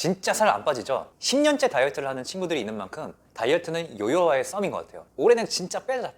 진짜 살 안 빠지죠? 10년째 다이어트를 하는 친구들이 있는 만큼 다이어트는 요요와의 싸움인 것 같아요. 올해는 진짜 빼자.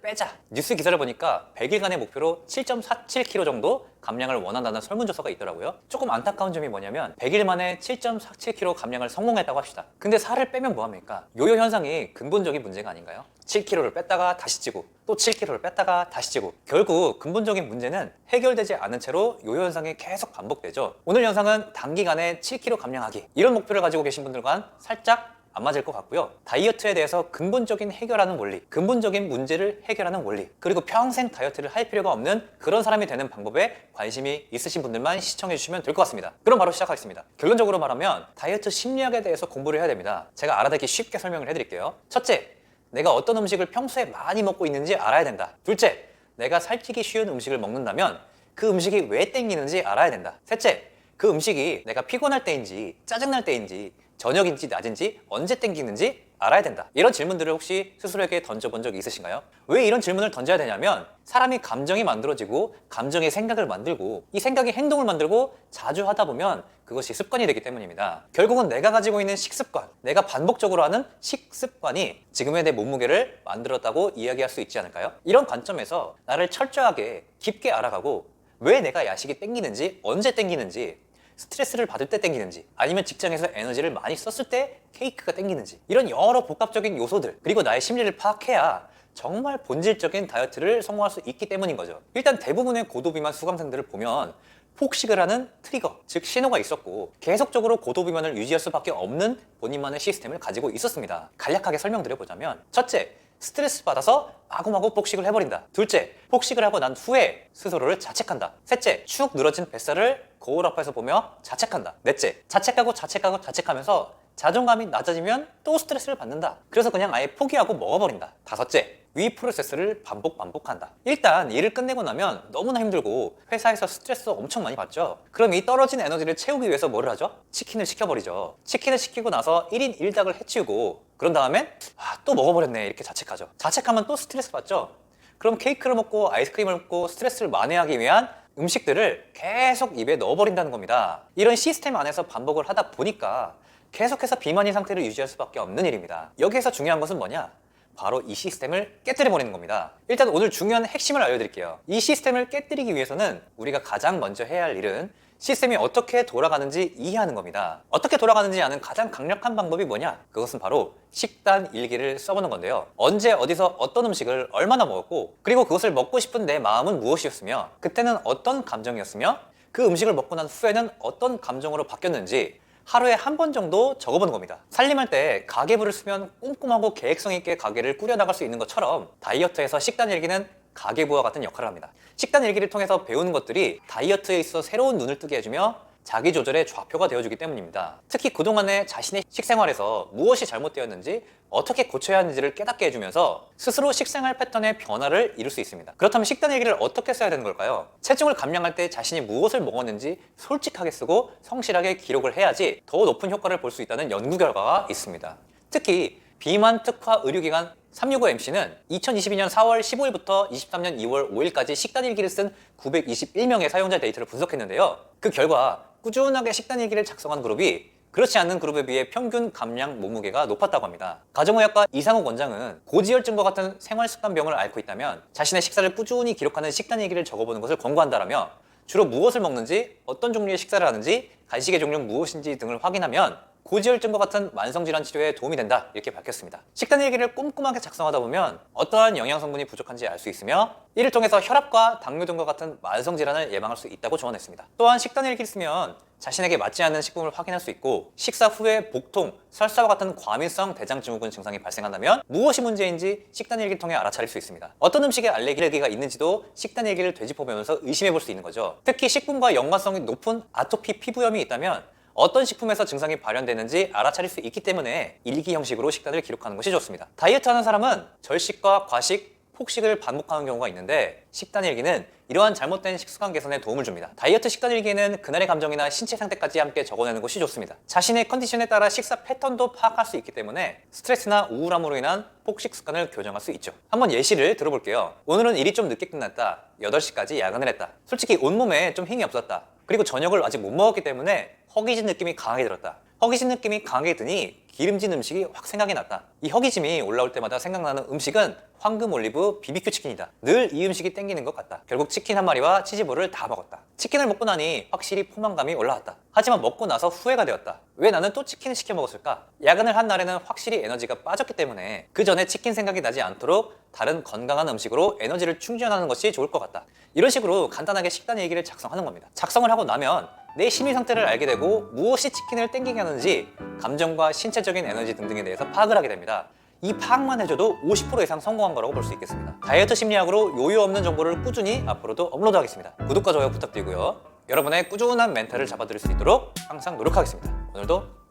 뉴스 기사를 보니까 100일간의 목표로 7.47kg 정도 감량을 원한다는 설문조사가 있더라고요. 조금 안타까운 점이 뭐냐면 100일 만에 7.47kg 감량을 성공했다고 합시다. 근데 살을 빼면 뭐합니까? 요요 현상이 근본적인 문제가 아닌가요? 7kg를 뺐다가 다시 찌고 또 7kg를 뺐다가 다시 찌고 결국 근본적인 문제는 해결되지 않은 채로 요요 현상이 계속 반복되죠. 오늘 영상은 단기간에 7kg 감량하기 이런 목표를 가지고 계신 분들과는 살짝 안 맞을 것 같고요. 다이어트에 대해서 근본적인 해결하는 원리, 근본적인 문제를 해결하는 원리, 그리고 평생 다이어트를 할 필요가 없는 그런 사람이 되는 방법에 관심이 있으신 분들만 시청해 주시면 될 것 같습니다. 그럼 바로 시작하겠습니다. 결론적으로 말하면 다이어트 심리학에 대해서 공부를 해야 됩니다. 제가 알아듣기 쉽게 설명을 해드릴게요. 첫째, 내가 어떤 음식을 평소에 많이 먹고 있는지 알아야 된다. 둘째, 내가 살찌기 쉬운 음식을 먹는다면 그 음식이 왜 땡기는지 알아야 된다. 셋째, 그 음식이 내가 피곤할 때인지 짜증날 때인지 저녁인지 낮인지 언제 땡기는지 알아야 된다. 이런 질문들을 혹시 스스로에게 던져본 적 있으신가요? 왜 이런 질문을 던져야 되냐면 사람이 감정이 만들어지고 감정이 생각을 만들고 이 생각이 행동을 만들고 자주 하다 보면 그것이 습관이 되기 때문입니다. 결국은 내가 가지고 있는 식습관, 내가 반복적으로 하는 식습관이 지금의 내 몸무게를 만들었다고 이야기할 수 있지 않을까요? 이런 관점에서 나를 철저하게 깊게 알아가고 왜 내가 야식이 땡기는지 언제 땡기는지 스트레스를 받을 때 땡기는지 아니면 직장에서 에너지를 많이 썼을 때 케이크가 땡기는지 이런 여러 복합적인 요소들 그리고 나의 심리를 파악해야 정말 본질적인 다이어트를 성공할 수 있기 때문인 거죠. 일단 대부분의 고도비만 수강생들을 보면 폭식을 하는 트리거, 즉 신호가 있었고 계속적으로 고도비만을 유지할 수밖에 없는 본인만의 시스템을 가지고 있었습니다. 간략하게 설명드려보자면 첫째, 스트레스 받아서 마구마구 폭식을 해버린다. 둘째, 폭식을 하고 난 후에 스스로를 자책한다. 셋째, 축 늘어진 뱃살을 거울 앞에서 보며 자책한다. 넷째, 자책하면서 자존감이 낮아지면 또 스트레스를 받는다. 그래서 그냥 아예 포기하고 먹어버린다. 다섯째, 위 프로세스를 반복한다. 일단 일을 끝내고 나면 너무나 힘들고 회사에서 스트레스 엄청 많이 받죠. 그럼 이 떨어진 에너지를 채우기 위해서 뭐를 하죠? 치킨을 시켜버리죠. 치킨을 시키고 나서 1인 1닭을 해치우고 그런 다음엔 또 먹어버렸네 이렇게 자책하죠. 자책하면 또 스트레스 받죠. 그럼 케이크를 먹고 아이스크림을 먹고 스트레스를 만회하기 위한 음식들을 계속 입에 넣어버린다는 겁니다. 이런 시스템 안에서 반복을 하다 보니까 계속해서 비만인 상태를 유지할 수밖에 없는 일입니다. 여기에서 중요한 것은 뭐냐? 바로 이 시스템을 깨뜨려버리는 겁니다. 일단 오늘 중요한 핵심을 알려드릴게요. 이 시스템을 깨뜨리기 위해서는 우리가 가장 먼저 해야 할 일은 시스템이 어떻게 돌아가는지 이해하는 겁니다. 어떻게 돌아가는지 아는 가장 강력한 방법이 뭐냐? 그것은 바로 식단 일기를 써보는 건데요. 언제 어디서 어떤 음식을 얼마나 먹었고 그리고 그것을 먹고 싶은 내 마음은 무엇이었으며 그때는 어떤 감정이었으며 그 음식을 먹고 난 후에는 어떤 감정으로 바뀌었는지 하루에 한 번 정도 적어보는 겁니다. 살림할 때 가계부를 쓰면 꼼꼼하고 계획성 있게 가게를 꾸려나갈 수 있는 것처럼 다이어트에서 식단 일기는 가계부와 같은 역할을 합니다. 식단 일기를 통해서 배우는 것들이 다이어트에 있어 새로운 눈을 뜨게 해주며 자기 조절의 좌표가 되어주기 때문입니다. 특히 그동안의 자신의 식생활에서 무엇이 잘못되었는지 어떻게 고쳐야 하는지를 깨닫게 해주면서 스스로 식생활 패턴의 변화를 이룰 수 있습니다. 그렇다면 식단 일기를 어떻게 써야 되는 걸까요? 체중을 감량할 때 자신이 무엇을 먹었는지 솔직하게 쓰고 성실하게 기록을 해야지 더 높은 효과를 볼 수 있다는 연구 결과가 있습니다. 특히 비만 특화 의료기관 365MC는 2022년 4월 15일부터 23년 2월 5일까지 식단 일기를 쓴 921명의 사용자 데이터를 분석했는데요. 그 결과 꾸준하게 식단 일기를 작성한 그룹이 그렇지 않는 그룹에 비해 평균 감량 몸무게가 높았다고 합니다. 가정의학과 이상욱 원장은 고지혈증과 같은 생활습관병을 앓고 있다면 자신의 식사를 꾸준히 기록하는 식단 일기를 적어보는 것을 권고한다라며 주로 무엇을 먹는지, 어떤 종류의 식사를 하는지, 간식의 종류는 무엇인지 등을 확인하면 고지혈증과 같은 만성질환 치료에 도움이 된다 이렇게 밝혔습니다. 식단 일기를 꼼꼼하게 작성하다 보면 어떠한 영양성분이 부족한지 알 수 있으며 이를 통해서 혈압과 당뇨 등과 같은 만성질환을 예방할 수 있다고 조언했습니다. 또한 식단 일기를 쓰면 자신에게 맞지 않는 식품을 확인할 수 있고 식사 후에 복통, 설사와 같은 과민성 대장증후군 증상이 발생한다면 무엇이 문제인지 식단 일기를 통해 알아차릴 수 있습니다. 어떤 음식에 알레르기가 있는지도 식단 일기를 되짚어보면서 의심해 볼 수 있는 거죠. 특히 식품과 연관성이 높은 아토피 피부염이 있다면 어떤 식품에서 증상이 발현되는지 알아차릴 수 있기 때문에 일기 형식으로 식단을 기록하는 것이 좋습니다. 다이어트 하는 사람은 절식과 과식, 폭식을 반복하는 경우가 있는데 식단 일기는 이러한 잘못된 식습관 개선에 도움을 줍니다. 다이어트 식단 일기에는 그날의 감정이나 신체 상태까지 함께 적어내는 것이 좋습니다. 자신의 컨디션에 따라 식사 패턴도 파악할 수 있기 때문에 스트레스나 우울함으로 인한 폭식 습관을 교정할 수 있죠. 한번 예시를 들어볼게요. 오늘은 일이 좀 늦게 끝났다. 8시까지 야근을 했다. 솔직히 온몸에 좀 힘이 없었다. 그리고 저녁을 아직 못 먹었기 때문에 허기진 느낌이 강하게 들었다. 허기진 느낌이 강하게 드니 기름진 음식이 확 생각이 났다. 이 허기짐이 올라올 때마다 생각나는 음식은 황금 올리브 BBQ 치킨이다. 늘 이 음식이 땡기는 것 같다. 결국 치킨 한 마리와 치즈볼을 다 먹었다. 치킨을 먹고 나니 확실히 포만감이 올라왔다. 하지만 먹고 나서 후회가 되었다. 왜 나는 또 치킨을 시켜 먹었을까? 야근을 한 날에는 확실히 에너지가 빠졌기 때문에 그 전에 치킨 생각이 나지 않도록 다른 건강한 음식으로 에너지를 충전하는 것이 좋을 것 같다. 이런 식으로 간단하게 식단 일기를 작성하는 겁니다. 작성을 하고 나면 내 심리 상태를 알게 되고 무엇이 치킨을 땡기게 하는지 감정과 신체적인 에너지 등등에 대해서 파악을 하게 됩니다. 이 파악만 해줘도 50% 이상 성공한 거라고 볼 수 있겠습니다. 다이어트 심리학으로 요요 없는 정보를 꾸준히 앞으로도 업로드하겠습니다. 구독과 좋아요 부탁드리고요. 여러분의 꾸준한 멘탈을 잡아드릴 수 있도록 항상 노력하겠습니다. 오늘도